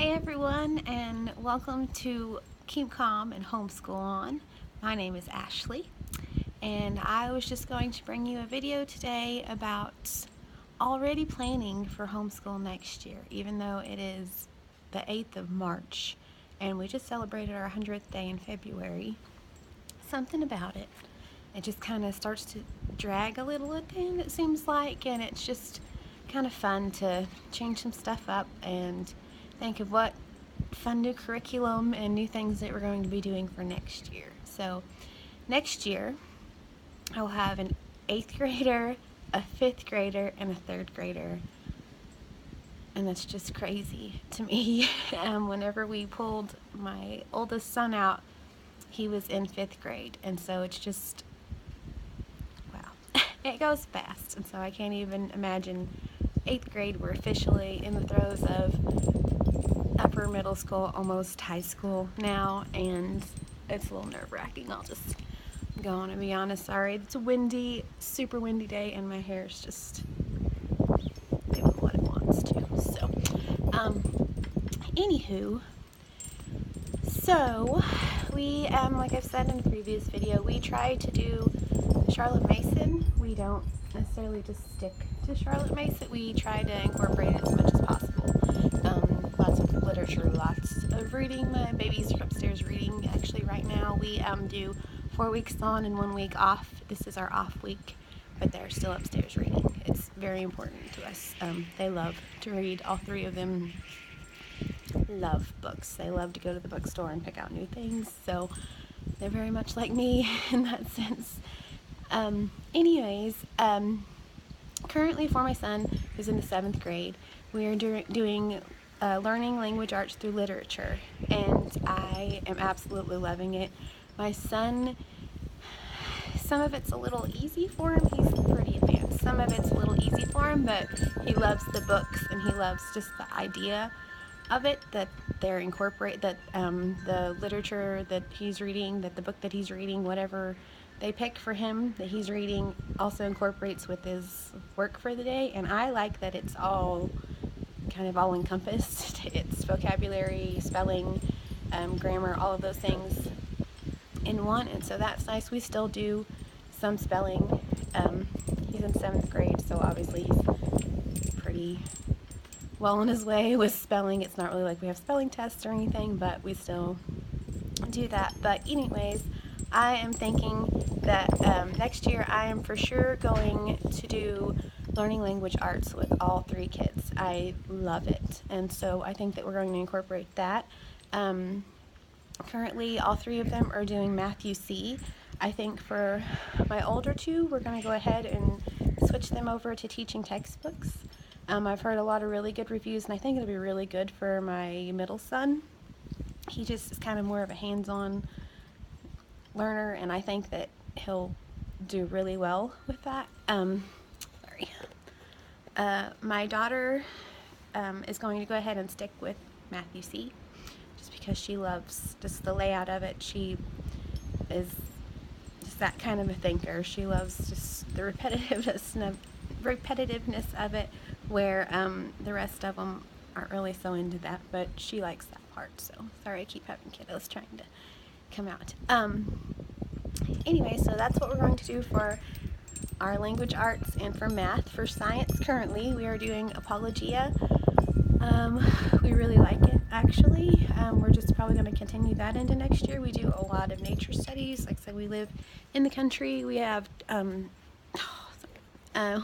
Hey everyone, and welcome to Keep Calm and Homeschool On. My name is Ashley, and I was just going to bring you a video today about already planning for homeschool next year, even though it is the 8th of March and we just celebrated our 100th day in February. Something about it just kind of starts to drag a little at the end, it seems like, and it's just kind of fun to change some stuff up and think of what fun new curriculum and new things that we're going to be doing for next year. So next year I'll have an 8th grader, a 5th grader, and a 3rd grader, and that's just crazy to me. Whenever we pulled my oldest son out, he was in 5th grade, and so it's just, wow, it goes fast, and so I can't even imagine 8th grade. We're officially in the throes of upper middle school, almost high school now, and it's a little nerve-wracking. I'll just go on and be honest. Sorry, it's a windy, super windy day, and my hair is just doing what it wants to. So, anywho, so we, like I've said in the previous video, we try to do Charlotte Mason. We don't necessarily just stick to Charlotte Mason. We try to incorporate it as much as possible. Lots of literature, lots of reading. My baby's upstairs reading actually right now. We do 4 weeks on and 1 week off. This is our off week, but they're still upstairs reading. It's very important to us. They love to read. All three of them love books. They love to go to the bookstore and pick out new things, so they're very much like me in that sense. Currently for my son, who's in the 7th grade, we are doing learning language arts through literature, and I am absolutely loving it. My son, some of it's a little easy for him. He's pretty advanced. Some of it's a little easy for him, but he loves the books, and he loves just the idea of it, that they're the literature that he's reading, that the book that he's reading, whatever they pick for him that he's reading, also incorporates with his work for the day. And I like that it's all kind of all encompassed. It's vocabulary, spelling, grammar, all of those things in one, and so that's nice. We still do some spelling. He's in 7th grade, so obviously he's pretty well on his way with spelling. It's not really like we have spelling tests or anything, but we still do that. But anyways, I am thinking that next year I am for sure going to do learning language arts with all 3 kids. I love it, and so I think that we're going to incorporate that. Currently all 3 of them are doing Math UC. I think for my older 2, we're going to go ahead and switch them over to teaching textbooks. I've heard a lot of really good reviews, and I think it'll be really good for my middle son. He just is kind of more of a hands-on learner, and I think that he'll do really well with that. My daughter is going to go ahead and stick with Math UC just because she loves just the layout of it. She is just that kind of a thinker. She loves just the repetitiveness of it, where the rest of them aren't really so into that, but she likes that part. So sorry, I keep having kiddos trying to come out. Anyway, so that's what we're going to do for our language arts. And for math, for science, currently we are doing Apologia. We really like it, actually. We're just probably going to continue that into next year. We do a lot of nature studies. Like I said, we live in the country. We have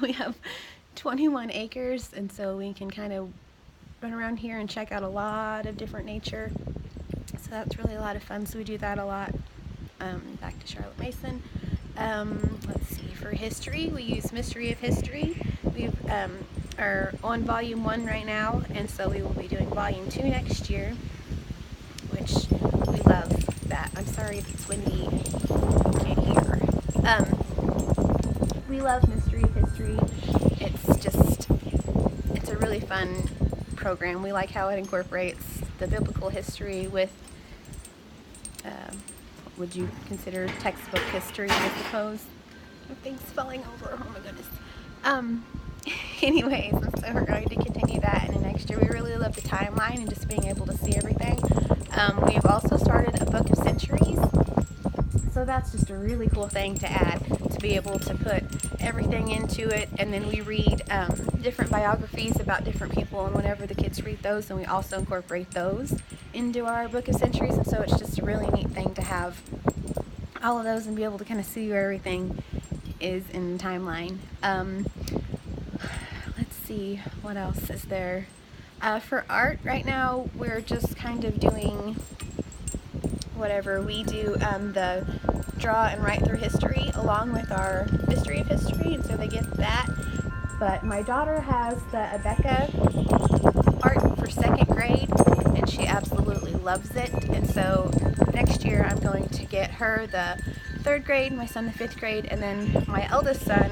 we have 21 acres, and so we can kind of run around here and check out a lot of different nature. So that's really a lot of fun. So we do that a lot. Back to Charlotte Mason. Let's see, for history, we use Mystery of History. We are on volume 1 right now, and so we will be doing volume 2 next year, which we love that. I'm sorry if it's windy, you can't hear. We love Mystery of History. It's a really fun program. We like how it incorporates the biblical history with would you consider textbook history, I suppose? Everything's falling over. Oh my goodness. Anyways, so we're going to continue that in the next year. We really love the timeline and just being able to see everything. We've also started a book of centuries, so that's just a really cool thing to add, to be able to put everything into it. And then we read different biographies about different people, and whenever the kids read those, then we also incorporate those into our book of centuries. And so it's just a really neat thing to have all of those and be able to kind of see where everything is in the timeline. Let's see, what else is there? For art right now, we're just kind of doing whatever we do, the draw and write through history along with our mystery of history, and so they get that. But my daughter has the Abeka art for 2nd grade, and she absolutely loves it. And so next year I'm going to get her the 3rd grade, my son the 5th grade, and then my eldest son,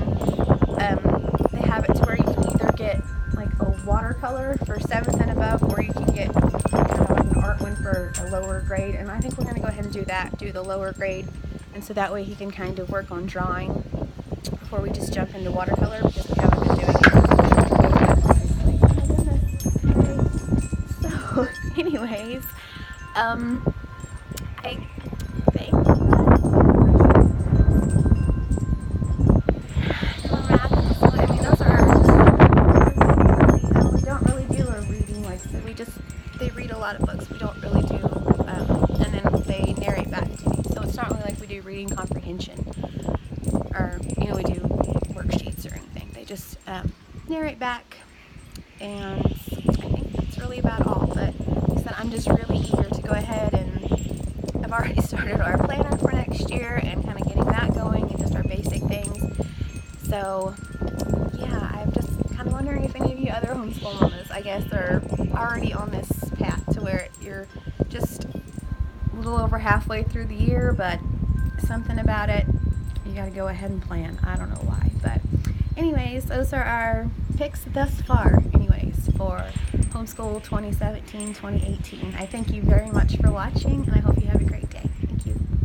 they have it to where you can either get like a watercolor for 7th and above, or you can get kind of like an art one for a lower grade. And I think we're going to go ahead and do that, do the lower grade, and so that way he can kind of work on drawing before we just jump into watercolor, because we haven't been doing it. So anyways, I think they read a lot of books. We don't really do, and then they narrate back to me. So it's not really like we do reading comprehension, or, you know, we do worksheets or anything. They just narrate back, and I think that's really about all. But like I said, I'm just really eager to go ahead, and I've already started our planner for next year and kind of getting that going and just our basic things. So yeah, I'm just kind of wondering if any of you other homeschool mamas, I guess, are already on this path to where you're just a little over halfway through the year, but something about it, you got to go ahead and plan. I don't know why, but anyways, those are our picks thus far, anyways, for Homeschool 2017-2018. I thank you very much for watching, and I hope you have a great